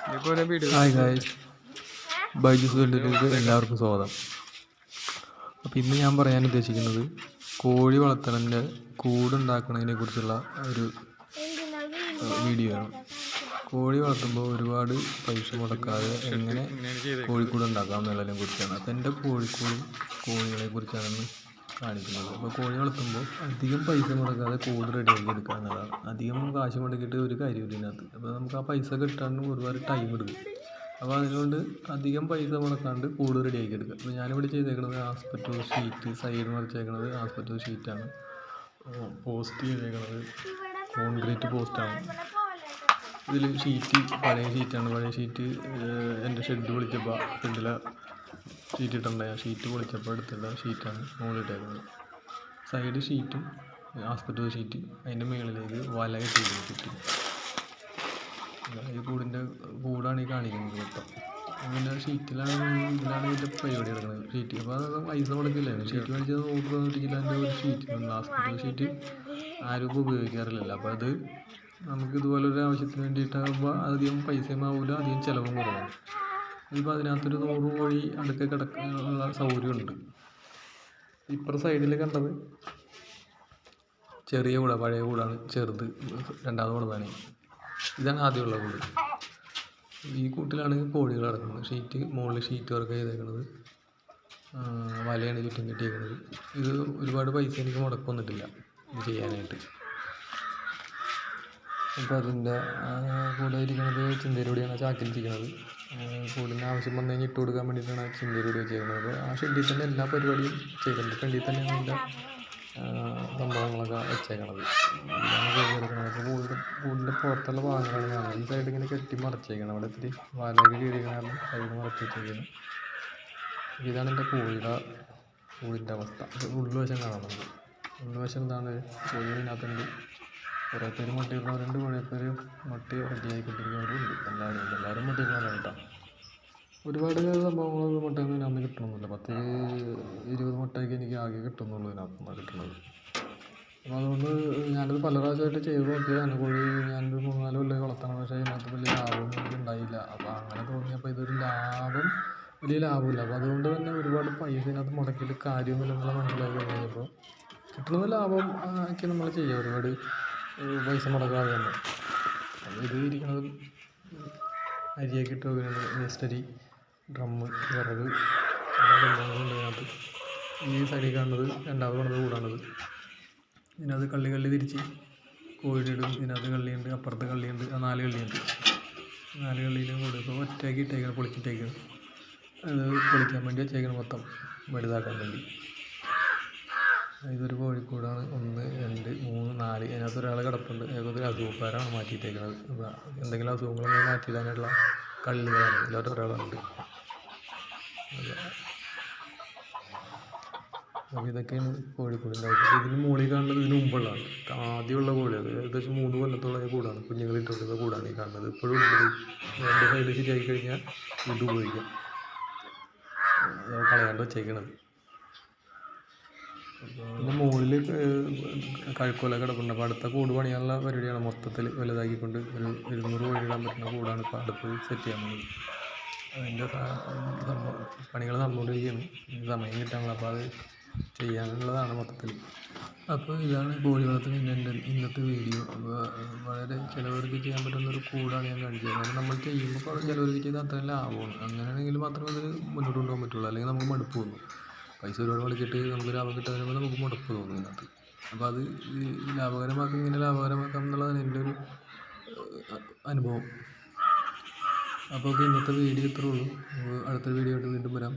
Hi guys, Byju's വേൾഡിലേക്ക് എല്ലാവർക്കും സ്വാഗതം. അപ്പോൾ ഇന്ന് ഞാൻ പറയാൻ ഉദ്ദേശിക്കുന്നത് കോഴി വളർത്തലിൻ്റെ കൂടുണ്ടാക്കുന്നതിനെ കുറിച്ചുള്ള ഒരു വീഡിയോ ആണ്. കോഴി വളർത്തുമ്പോൾ ഒരുപാട് പൈസ മുടക്കാതെ എങ്ങനെ കോഴിക്കൂട് ഉണ്ടാക്കാം എന്നുള്ളതിനെ കുറിച്ചാണ്. അപ്പോൾ എൻ്റെ കോഴികളെ കുറിച്ചാണ് കാണിക്കുന്നത്. അപ്പോൾ കോഴി വളർത്തുമ്പോൾ അധികം പൈസ മുടക്കാതെ കൂട് റെഡിയാക്കി എടുക്കുക എന്നുള്ളതാണ്. അധികം കാശ് മുടക്കിയിട്ട് ഒരു കാര്യമില്ല ഇതിനകത്ത്. അപ്പോൾ നമുക്ക് ആ പൈസ കിട്ടാൻ ഒരുപാട് ടൈം എടുക്കും. അപ്പോൾ അതുകൊണ്ട് അധികം പൈസ മുടക്കാണ്ട് കൂട് റെഡിയാക്കി എടുക്കുക. അപ്പോൾ ഞാനിവിടെ ചെയ്തേക്കുന്നത് ആസ്പെറ്റോ ഷീറ്റ്, സൈഡ് മറിച്ചേക്കുന്നത് ആസ്പെറ്റോ ഷീറ്റാണ്. പോസ്റ്റ് ചെയ്തേക്കുന്നത് കോൺക്രീറ്റ് പോസ്റ്റാണ്. ഇതിൽ ഷീറ്റ് പഴയ ഷീറ്റാണ്. പഴയ ഷീറ്റ് എൻ്റെ ഷെഡ് പൊളിച്ചപ്പോൾ ഷെഡിലെ ഷീറ്റ് ഇട്ടുണ്ടായി. ആ ഷീറ്റ് പൊളിച്ചപ്പോൾ എടുത്തുള്ള ഷീറ്റാണ് മുകളിലിട്ടേക്കുന്നത്. സൈഡ് ഷീറ്റും ആസ്പെറ്റോ ഷീറ്റ്, അതിൻ്റെ മുകളിലേക്ക് വല കെട്ടിയിട്ട് ചുറ്റി. ഈ കൂടാണ് ഈ കാണിക്കുന്നത് മൊത്തം. പിന്നെ ഷീറ്റിലാണ് ഇതിൻ്റെ പരിപാടി നടക്കുന്നത്. ഷീറ്റ് അപ്പോൾ അത് പൈസ മുടക്കില്ല. ഷീറ്റ് മേടിച്ചത് 100 രൂപ കിട്ടില്ല. അതിൻ്റെ ഒരു ഷീറ്റിനുണ്ട്. ആസ്പെറ്റോ ഷീറ്റ് ആരും ഇപ്പോൾ ഉപയോഗിക്കാറില്ലല്ലോ. അപ്പോൾ അത് നമുക്ക് ഇതുപോലൊരു ആവശ്യത്തിന് വേണ്ടിയിട്ടാകുമ്പോൾ അധികം പൈസയും ആവില്ല, അധികം ചിലവും കുറവാണ്. ഇപ്പോൾ അതിനകത്തൊരു 100 കോഴി അടുക്ക കിടക്കാനുള്ള സൗകര്യമുണ്ട്. ഇപ്പുറത്തെ സൈഡിൽ കണ്ടത് ചെറിയ കൂടാ, പഴയ കൂടാണ്, ചെറുത് രണ്ടാമത് കൊടുത്താണ്. ഇതാണ് ആദ്യമുള്ള കൂട്. ഈ കൂട്ടിലാണ് കോഴികൾ കിടക്കുന്നത്. മുകളിൽ ഷീറ്റ് വർക്ക് ചെയ്തേക്കുന്നത്, വലയാണ് ചുറ്റും കെട്ടിയേക്കുന്നത്. ഇത് ഒരുപാട് പൈസ എനിക്ക് മുടക്കം വന്നിട്ടില്ല ഇത് ചെയ്യാനായിട്ട്. അപ്പോൾ അതിൻ്റെ കൂടെ ഇരിക്കുന്നത് ചിന്തയിലൂടെയാണ് ചാക്കിലിരിക്കുന്നത്. കൂടിന് ആവശ്യം വന്നു കഴിഞ്ഞാൽ ഇട്ട് കൊടുക്കാൻ വേണ്ടിയിട്ടാണ് ചിന്തയിലൂടെ വെച്ചേക്കുന്നത്. അപ്പോൾ ആ ഷെഡിൽ തന്നെ എല്ലാ പരിപാടിയും ചെയ്തിട്ടുണ്ട്. ഫ്രണ്ടിൽ തന്നെയാണ് അതിൻ്റെ സംഭവങ്ങളൊക്കെ വെച്ചേക്കണത്. ഇതാണ് ചെയ്തെടുക്കുന്നത്. അപ്പോൾ കൂടിൻ്റെ പുറത്തുള്ള ഭാഗങ്ങളാണ് കാണുന്നത്. ഈ സൈഡ് ഇങ്ങനെ കെട്ടി മറച്ചേക്കണം. അവിടെ ഇത്തിരി വലയൊക്കെ കയറിയ കാരണം സൈഡ് മറച്ച് വെച്ചേക്കുന്നത്. ഇതാണ് എൻ്റെ കൂടിൻ്റെ അവസ്ഥ. ഉള്ളുവശം കാണുന്നുണ്ട്. ഉള്ളുവശം എന്താണ്, കോഴിനകത്തുണ്ട്. കുറേ പേര് മുട്ടയിടുന്നവരുണ്ട്, കുറേ പേര് മുട്ട റെഡിയായിക്കൊണ്ടിരിക്കുന്നവരുണ്ട്. എല്ലാവരും മുട്ടയിടുന്നവരാണ് കേട്ടോ. ഒരുപാട് സംഭവങ്ങളൊന്നും മുട്ടയൊന്നും ഇതിനകത്ത് കിട്ടണമെന്നില്ല. 10-20 മുട്ടയൊക്കെ എനിക്ക് ആകെ കിട്ടുന്നുള്ളൂ ഇതിനകത്തുനിന്ന് കിട്ടുന്നത്. അപ്പോൾ അതുകൊണ്ട് ഞാനത് പല പ്രാവശ്യമായിട്ട് ചെയ്ത് നോക്കിയതാണ്. കോഴി ഞാനൊരു 3-4 കൊല്ലം വളർത്തണം. പക്ഷേ ഇതിനകത്ത് വലിയ ലാഭമൊന്നും എനിക്ക് ഉണ്ടായില്ല. അപ്പോൾ അങ്ങനെ തോന്നിയപ്പോൾ ഇതൊരു വലിയ ലാഭമില്ല. അപ്പോൾ അതുകൊണ്ട് തന്നെ ഒരുപാട് പൈസ ഇതിനകത്ത് മുടക്കിയിട്ട് കാര്യമൊന്നുമില്ല എന്നുള്ള മനസ്സിലാക്കി കഴിഞ്ഞപ്പോൾ കിട്ടുന്ന ലാഭം ഒക്കെ നമ്മൾ ചെയ്യുക. ഒരുപാട് പൈസ മുടക്കാതെ തന്നെ. ഇത് ഇരിക്കുന്നത് അരിയൊക്കെ ഇട്ട് വെക്കുന്നത്, വേസ്റ്റരി, ഡ്രമ്മ്, വിറക്, സംഭവങ്ങളുണ്ട് ഇതിനകത്ത്. ഈ സൈഡിൽ കാണുന്നത് രണ്ടാമത് കാണുന്നത് കൂടാണത്. ഇതിനകത്ത് കള്ളി തിരിച്ച് കോഴി ഇടും. ഇതിനകത്ത് കള്ളിയുണ്ട്, അപ്പുറത്ത് കള്ളിയുണ്ട്, 4 കള്ളിയുണ്ട്. 4 കള്ളിയിലും കൂടെ ഇപ്പോൾ ഒറ്റയാക്കി ഇട്ടേക്കണം, പൊളിച്ചിട്ടേക്കണം. അത് പൊളിക്കാൻ വേണ്ടി വെച്ചേക്കണം, മൊത്തം വലുതാക്കാൻ വേണ്ടി. ഇതൊരു കോഴിക്കൂടാണ്. 1, 2, 3, 4. അതിനകത്ത് ഒരാൾ കിടപ്പുണ്ട്. ഏതൊരു അസുഖക്കാരാണ് മാറ്റിയിട്ടേക്കുന്നത്. എന്തെങ്കിലും അസുഖങ്ങളൊന്നും മാറ്റിയിടാനുള്ള കള്ളികളാണ്. ഇതിലോട്ട് ഒരാളുണ്ട്. അപ്പോൾ ഇതൊക്കെയാണ് കോഴിക്കൂടിൻ്റെ ആവശ്യം. ഇതിന് മുകളിൽ കാണുന്നത് ഇതിന് മുമ്പുള്ളതാണ്. ആദ്യമുള്ള കോഴി, അത് ഏകദേശം 3 കൊല്ലത്തോളം കൂടാണ്. കുഞ്ഞുങ്ങളിട്ടുള്ള കൂടാണ് ഈ കാണുന്നത്. ഇപ്പോഴും 2 സൈഡ് ശരിയാക്കി കഴിഞ്ഞാൽ ഇത് ഉപയോഗിക്കാം. കളയാണ്ട് വെച്ചേക്കണത്. പിന്നെ മുകളിൽ കഴുക്കോല കിടപ്പുണ്ട്. അപ്പോൾ അടുത്ത കൂട് പണിയാനുള്ള പരിപാടിയാണ്. മൊത്തത്തിൽ വലുതാക്കിക്കൊണ്ട് ഒരു 200 കോഴി ഇടാൻ പറ്റുന്ന കൂടാണ് ഇപ്പോൾ അടുത്ത് സെറ്റ് ചെയ്യാൻ പോകുന്നത്. അതിൻ്റെ പണികൾ നടന്നുകൊണ്ടിരിക്കുകയാണ്. സമയം കിട്ടാനുള്ള, അപ്പോൾ അത് ചെയ്യാനുള്ളതാണ് മൊത്തത്തിൽ. അപ്പോൾ ഇതാണ് കോഴി വളർത്തുന്നതിൻ്റെ എൻ്റെ ഇന്നത്തെ വീഡിയോ. അപ്പോൾ വളരെ ചിലവർക്ക് ചെയ്യാൻ പറ്റുന്നൊരു കൂടാണ് ഞാൻ കാണിച്ചത്. കാരണം നമ്മൾ ചെയ്യുമ്പോൾ ചിലവർക്ക് ചെയ്താൽ അത്രയും ലാഭമാണ്. അങ്ങനെയാണെങ്കിൽ മാത്രമേ അതിന് മുന്നോട്ട് കൊണ്ടുപോകാൻ പറ്റുള്ളൂ. അല്ലെങ്കിൽ നമുക്ക് മടുപ്പ് തോന്നും. പൈസ ഒരുപാട് മുടക്കിയിട്ട് നമുക്ക് ലാഭം കിട്ടാൻ വരുമ്പോൾ നമുക്ക് മുടപ്പ് തോന്നും ഇതിനകത്ത്. അപ്പോൾ അത് ഇങ്ങനെ ലാഭകരമാക്കാം എന്നുള്ളതാണ് എൻ്റെ ഒരു അനുഭവം. അപ്പോൾ ഇന്നത്തെ വീഡിയോ ഇത്രേ ഉള്ളൂ. അടുത്ത വീഡിയോ ആയിട്ട് വീണ്ടും വരാം.